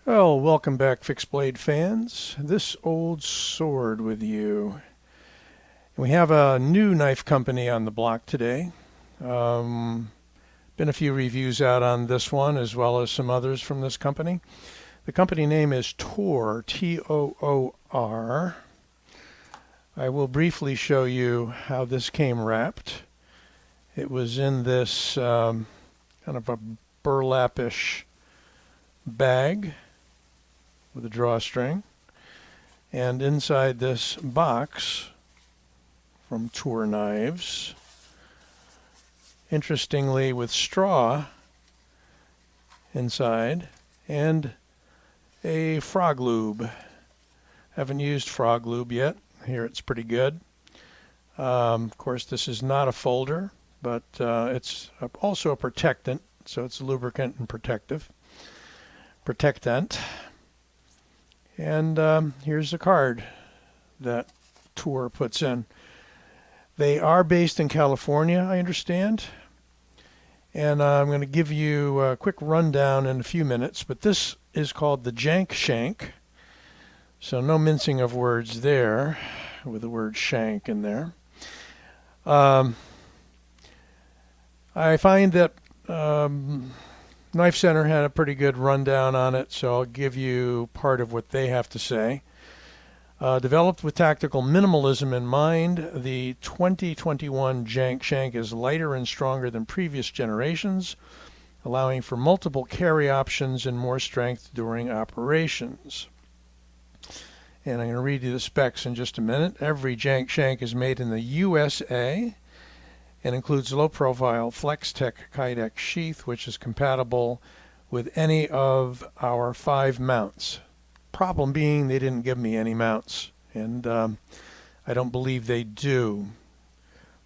Well, welcome back, fixed blade fans. This old sword with you. We have a new knife company on the block today. Been a few reviews out on this one as well as some others from this company. The company name is Toor, T-O-O-R. I will briefly show you how this came wrapped. It was in this kind of a burlap-ish bag with a drawstring, and inside this box from Toor Knives, interestingly with straw inside and a frog lube. Haven't used frog lube yet. Here it's pretty good. Of course, this is not a folder, but it's also a protectant, so it's lubricant and protectant. And here's the card that Toor puts in. They are based in California, I understand. And I'm going to give you a quick rundown in a few minutes. But this is called the Jank Shank. So no mincing of words there, with the word shank in there. I find that Knife Center had a pretty good rundown on it, so I'll give you part of what they have to say. Developed with tactical minimalism in mind, the 2021 Jank Shank is lighter and stronger than previous generations, allowing for multiple carry options and more strength during operations. And I'm going to read you the specs in just a minute. Every Jank Shank is made in the USA and includes low-profile FlexTech Kydex sheath, which is compatible with any of our 5 mounts. Problem being, they didn't give me any mounts, and I don't believe they do.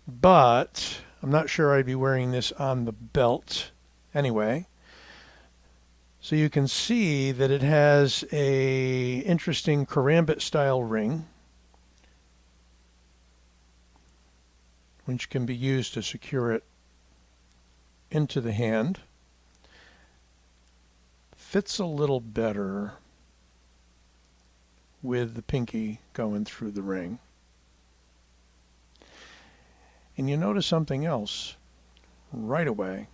But I'm not sure I'd be wearing this on the belt anyway. So you can see that it has a interesting karambit-style ring, which can be used to secure it into the hand. Fits a little better with the pinky going through the ring. And you notice something else right away.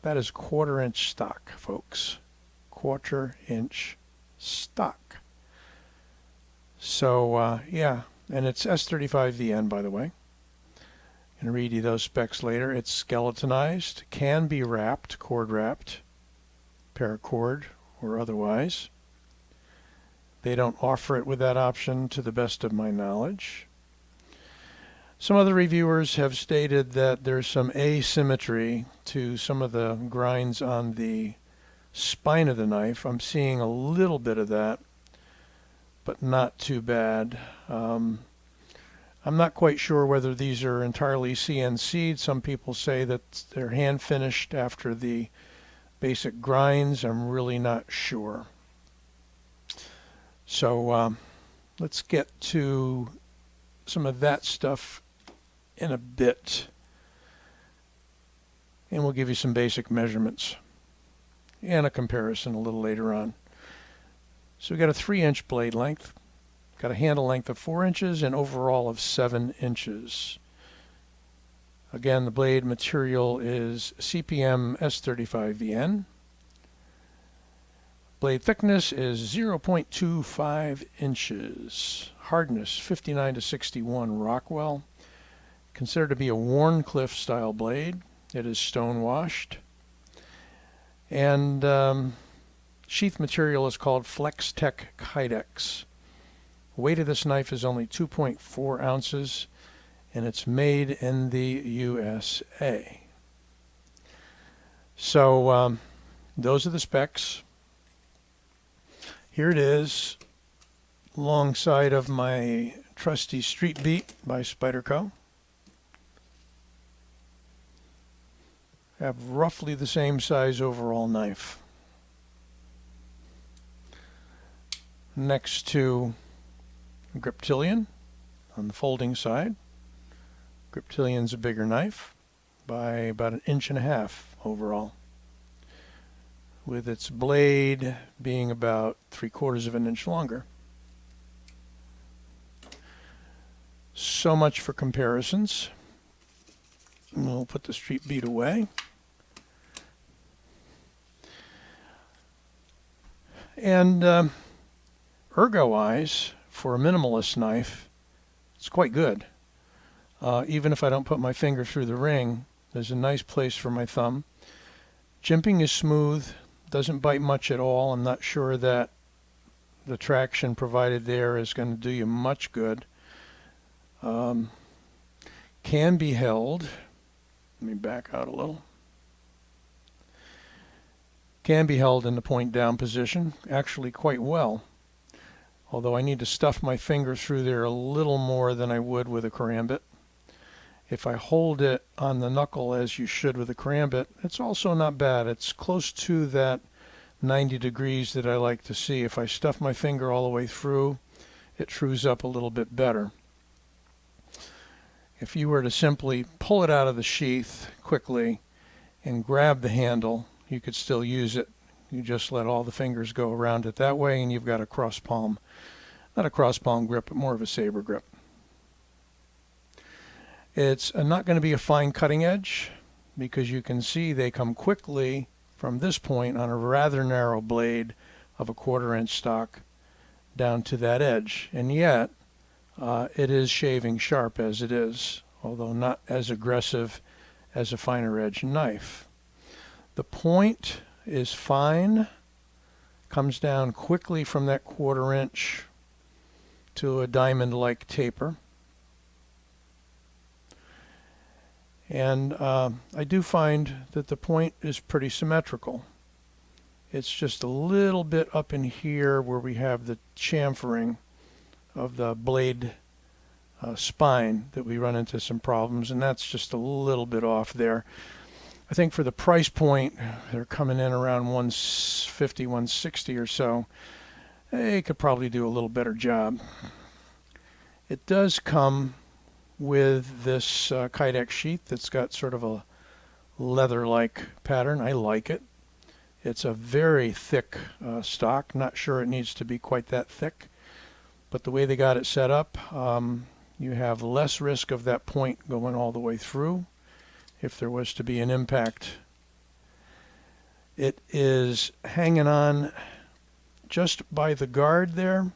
That is 1/4 inch stock, folks. 1/4 inch stock. So, yeah, and it's S35VN, by the way. I'm going to read you those specs later. It's skeletonized, can be wrapped, cord wrapped, paracord or otherwise. They don't offer it with that option to the best of my knowledge. Some other reviewers have stated that there's some asymmetry to some of the grinds on the spine of the knife. I'm seeing a little bit of that, but not too bad. I'm not quite sure whether these are entirely CNC'd. Some people say that they're hand finished after the basic grinds. I'm really not sure. So let's get to some of that stuff in a bit. And we'll give you some basic measurements and a comparison a little later on. So we've got a 3-inch blade length. Got a handle length of 4 inches and overall of 7 inches. Again, the blade material is CPM S35VN. Blade thickness is 0.25 inches. Hardness 59 to 61 Rockwell. Considered to be a Warncliffe style blade. It is stone washed. And sheath material is called FlexTech Kydex. Weight of this knife is only 2.4 ounces, and it's made in the USA. So those are the specs. Here it is, alongside of my trusty Street Beat by Spyderco. Have roughly the same size overall knife. Next to Griptilian on the folding side. Griptilian's a bigger knife by about 1.5 inches overall. with its blade being about 3/4 of an inch longer. So much for comparisons. And we'll put the street bead away. And ergo-wise, for a minimalist knife, it's quite good. Even if I don't put my finger through the ring, there's a nice place for my thumb. Jimping is smooth, doesn't bite much at all. I'm not sure that the traction provided there is going to do you much good. Can be held. Let me back out a little. Can be held in the point down position, actually quite well. Although I need to stuff my finger through there a little more than I would with a karambit. If I hold it on the knuckle as you should with a karambit, it's also not bad. It's close to that 90 degrees that I like to see. If I stuff my finger all the way through, it trues up a little bit better. If you were to simply pull it out of the sheath quickly and grab the handle, you could still use it. You just let all the fingers go around it that way, and you've got a cross palm. Not a cross palm grip, but more of a saber grip. It's not going to be a fine cutting edge, because you can see they come quickly from this point on a rather narrow blade of a 1/4 inch stock down to that edge. And yet, it is shaving sharp as it is, although not as aggressive as a finer edge knife. The point is fine, comes down quickly from that 1/4 inch to a diamond-like taper. And I do find that the point is pretty symmetrical. It's just a little bit up in here where we have the chamfering of the blade spine that we run into some problems, and that's just a little bit off there. I think for the price point, they're coming in around $150, $160 or so. They could probably do a little better job. It does come with this Kydex sheath that's got sort of a leather-like pattern. I like it. It's a very thick stock. Not sure it needs to be quite that thick, but the way they got it set up, you have less risk of that point going all the way through if there was to be an impact. It is hanging on just by the guard there.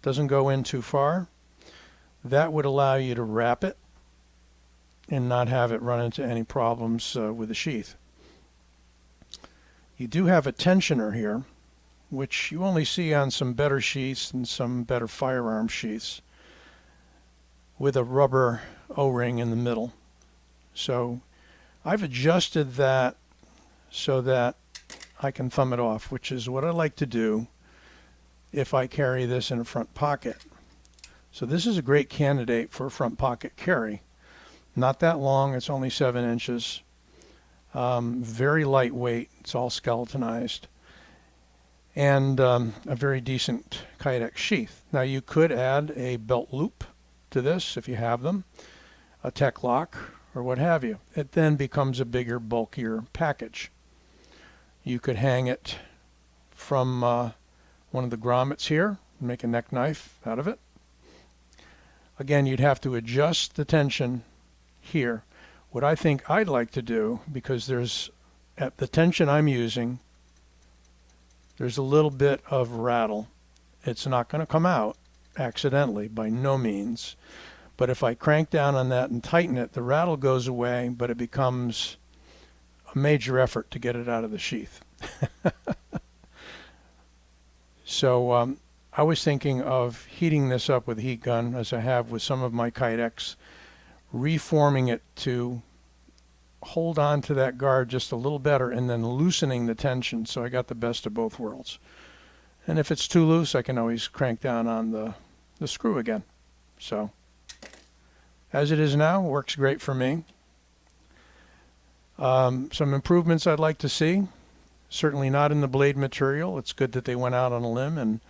Doesn't go in too far. That would allow you to wrap it and not have it run into any problems with the sheath. You do have a tensioner here, which you only see on some better sheaths and some better firearm sheaths, with a rubber O-ring in the middle. So I've adjusted that so that I can thumb it off, which is what I like to do if I carry this in a front pocket. So this is a great candidate for a front pocket carry. Not that long, it's only 7 inches. Very lightweight, it's all skeletonized. And a very decent Kydex sheath. Now you could add a belt loop to this if you have them, a tech lock, or what have you. It then becomes a bigger, bulkier package. You could hang it from one of the grommets here and make a neck knife out of it. Again, you'd have to adjust the tension here. What I think I'd like to do, because there's, at the tension I'm using, there's a little bit of rattle. It's not going to come out accidentally, by no means. But if I crank down on that and tighten it, the rattle goes away, but it becomes a major effort to get it out of the sheath. So I was thinking of heating this up with a heat gun, as I have with some of my Kydex, reforming it to hold on to that guard just a little better, and then loosening the tension so I got the best of both worlds. And if it's too loose, I can always crank down on the screw again. So as it is now, works great for me. Some improvements I'd like to see. Certainly not in the blade material. It's good that they went out on a limb and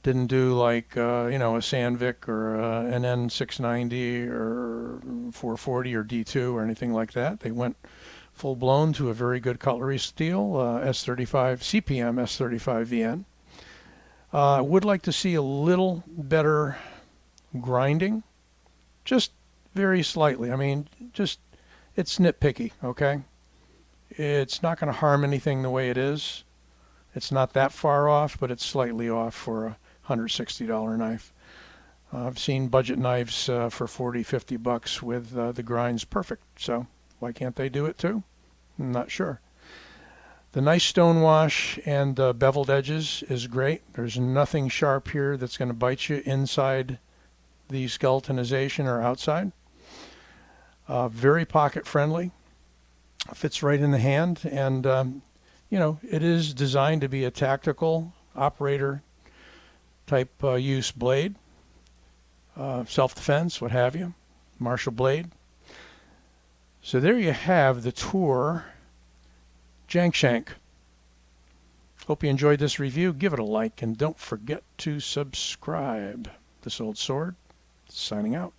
didn't do like you know, a Sandvik or an N690 or 440 or D2 or anything like that. They went full blown to a very good cutlery steel, S35 CPM S35VN. I would like to see a little better grinding, just very slightly. I mean, just it's nitpicky, okay? It's not going to harm anything the way it is. It's not that far off, but it's slightly off for a $160 knife. I've seen budget knives for 40, 50 bucks with the grinds perfect. So why can't they do it too? I'm not sure. The nice stone wash and beveled edges is great. There's nothing sharp here that's going to bite you inside the skeletonization or outside. Very pocket friendly. Fits right in the hand, and you know, it is designed to be a tactical operator type use blade. Self-defense, what have you, martial blade. So there you have the Toor Jank Shank. Hope you enjoyed this review. Give it a like and don't forget to subscribe. This old sword, signing out.